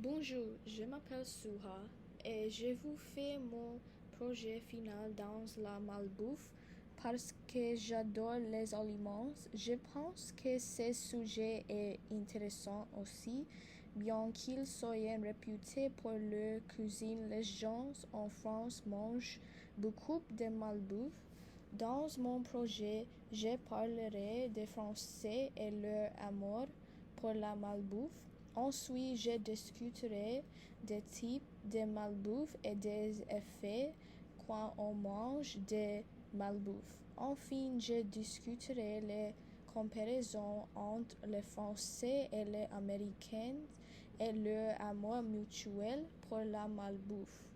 Bonjour, je m'appelle Suha et je vous fais mon projet final dans la malbouffe parce que j'adore les aliments. Je pense que ce sujet est intéressant aussi, bien qu'il soit réputé pour leur cuisine. Les gens en France mangent beaucoup de malbouffe. Dans mon projet, je parlerai des Français et leur amour pour la malbouffe. Ensuite, je discuterai des types de malbouffe et des effets quand on mange de malbouffe. Enfin, je discuterai les comparaisons entre les Français et les Américains et leur amour mutuel pour la malbouffe.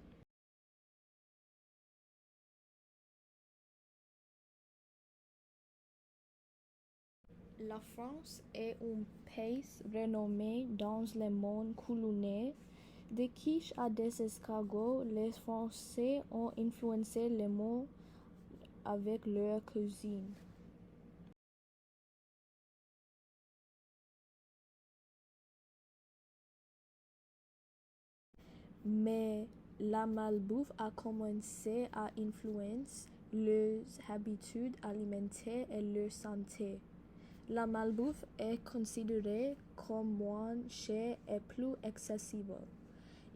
La France est un pays renommé dans le monde culinaire. De quiche à des escargots, les Français ont influencé le monde avec leur cuisine. Mais la malbouffe a commencé à influencer leurs habitudes alimentaires et leur santé. La malbouffe est considérée comme moins chère et plus accessible.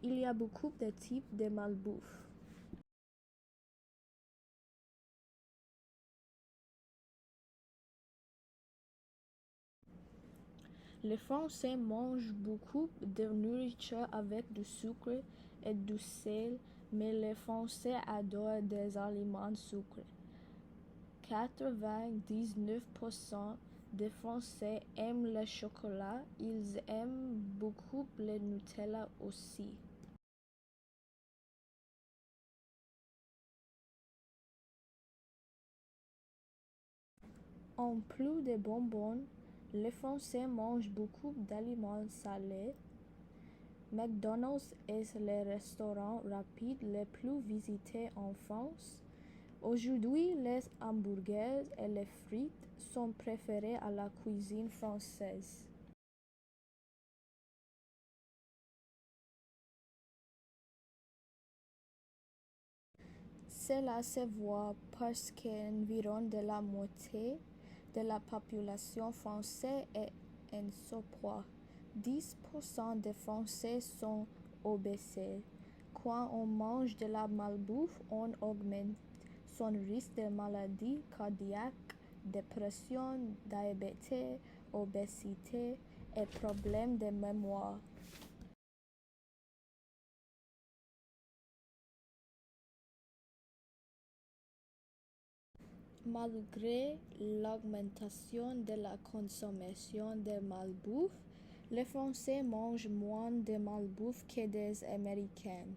Il y a beaucoup de types de malbouffe. Les Français mangent beaucoup de nourriture avec du sucre et du sel, mais les Français adorent des aliments sucrés. 99% des Français aiment le chocolat, ils aiment beaucoup le Nutella aussi. En plus des bonbons, les Français mangent beaucoup d'aliments salés. McDonald's est le restaurant rapide le plus visité en France. Aujourd'hui, les hamburgers et les frites sont préférés à la cuisine française. Cela se voit parce qu'environ de la moitié de la population française est en surpoids. 10% des Français sont obèses. Quand on mange de la malbouffe, on augmente son risque de maladies cardiaques, dépression, diabète, obésité et problèmes de mémoire. Malgré l'augmentation de la consommation de malbouffe, les Français mangent moins de malbouffe que des Américains.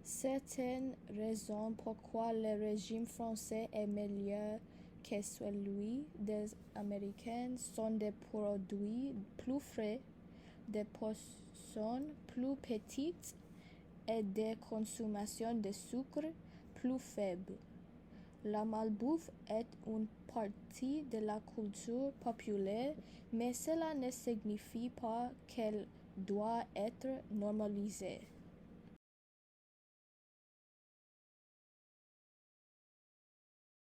Certaines raisons pourquoi le régime français est meilleur que celui des Américains sont des produits plus frais, des portions plus petites et des consommations de sucre plus faibles. La malbouffe est une partie de la culture populaire, mais cela ne signifie pas qu'elle doit être normalisée.